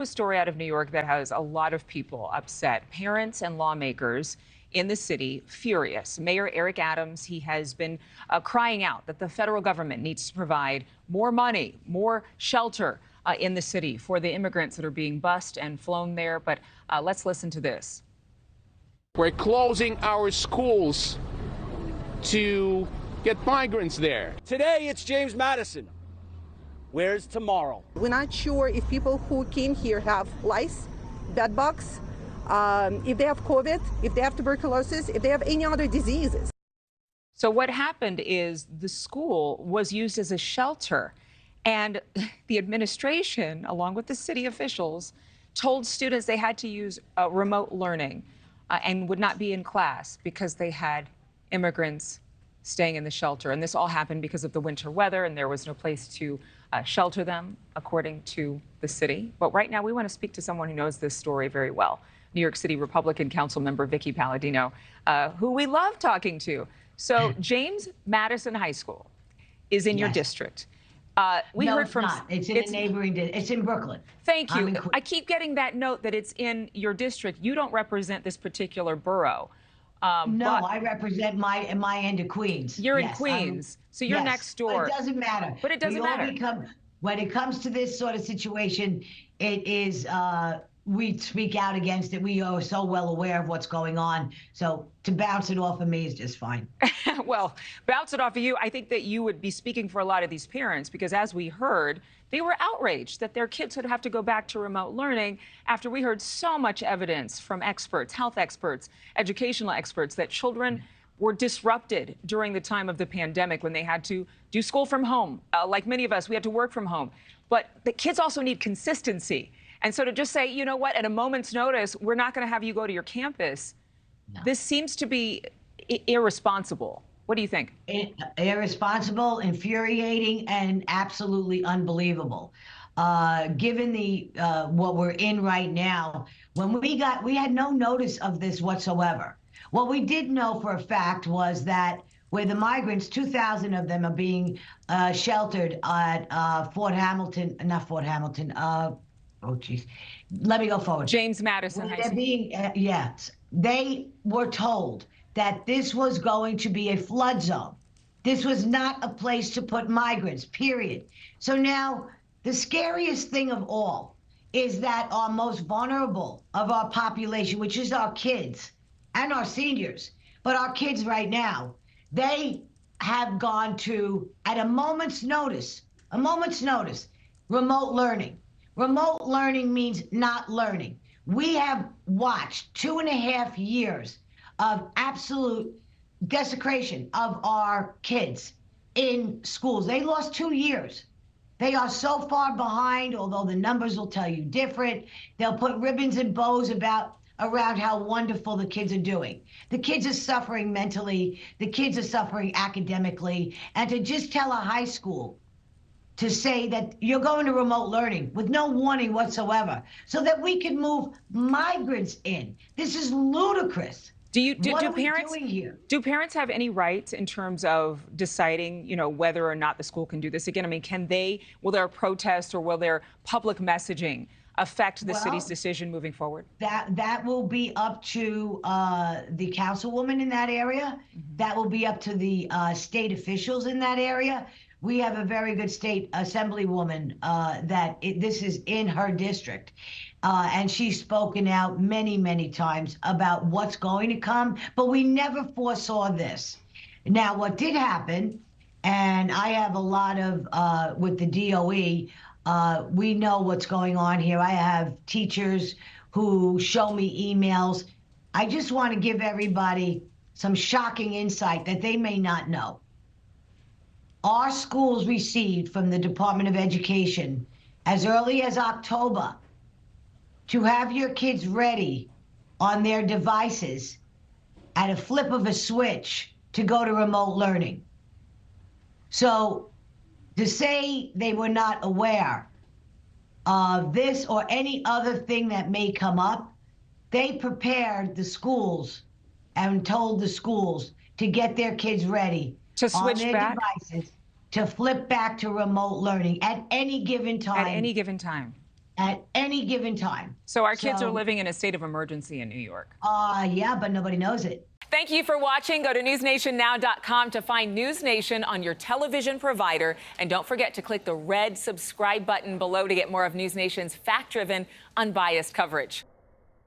A story out of New York that has a lot of people upset. Parents and lawmakers in the city furious. Mayor Eric Adams, he has been crying out that the federal government needs to provide more money, more shelter in the city for the immigrants that are being bused and flown there. But let's listen to this. We're closing our schools to get migrants there. Today it's James Madison. Where's tomorrow? We're not sure if people who came here have lice, bed bugs, if they have COVID, if they have tuberculosis, if they have any other diseases. So what happened is the school was used as a shelter, and the administration, along with the city officials, told students they had to use remote learning and would not be in class because they had immigrants staying in the shelter. And this all happened because of the winter weather, and there was no place to shelter them, according to the city. But right now, we want to speak to someone who knows this story very well. New York City Republican Council member Vickie Paladino, who we love talking to. So James Madison High School is in your district. We heard from it's in a neighboring it's in Brooklyn. Thank you. I keep getting that note that it's in your district. You don't represent this particular borough. No, I represent my end of Queens. You're in Queens, so you're next door. But it doesn't matter. But it doesn't matter. When it comes to this sort of situation, it is we speak out against it. We are so well aware of what's going on. So to bounce it off of me is just fine. Well, bounce it off of you. I think that you would be speaking for a lot of these parents because, as we heard, they were outraged that their kids would have to go back to remote learning after we heard so much evidence from experts, health experts, educational experts, that children were disrupted during the time of the pandemic when they had to do school from home. Like many of us, we had to work from home. But the kids also need consistency. And so to just say, you know what, at a moment's notice, we're not going to have you go to your campus, this seems to be irresponsible. What do you think? Irresponsible, infuriating, and absolutely unbelievable. Given the what we're in right now, when we had no notice of this whatsoever. What we did know for a fact was that where the migrants, 2,000 of them are being sheltered at Fort Hamilton, not Fort Hamilton, oh, geez. Let me go forward. James Madison High School. Yes. They were told that this was going to be a flood zone. This was not a place to put migrants, period. So now the scariest thing of all is that our most vulnerable of our population, which is our kids and our seniors, but our kids right now, they have gone to, at a moment's notice, remote learning. Remote learning means not learning. We have watched 2.5 years of absolute desecration of our kids in schools. They lost 2 years. They are so far behind, although the numbers will tell you different. They'll put ribbons and bows around how wonderful the kids are doing. The kids are suffering mentally. The kids are suffering academically. And to just tell a high school to say that you're going to remote learning with no warning whatsoever so that we can move migrants in. This is ludicrous. Do parents have any rights in terms of deciding, whether or not the school can do this again? I mean, will their protest or will their public messaging affect the city's decision moving forward? That will be up to the councilwoman in that area. That will be up to the state officials in that area. We have a very good state assemblywoman this is in her district. And she's spoken out many, many times about what's going to come, but we never foresaw this. Now, what did happen, and I have a lot of, with the DOE, we know what's going on here. I have teachers who show me emails. I just want to give everybody some shocking insight that they may not know. Our schools received from the Department of Education as early as October to have your kids ready on their devices at a flip of a switch to go to remote learning. So to say they were not aware of this or any other thing that may come up, they prepared the schools and told the schools to get their kids ready to switch on their devices to flip back to remote learning at any given time. At any given time. at any given time. So our kids are living in a state of emergency in New York. Yeah, but nobody knows it. Thank you for watching. Go to newsnationnow.com to find NewsNation on your television provider. And don't forget to click the red subscribe button below to get more of NewsNation's fact-driven, unbiased coverage.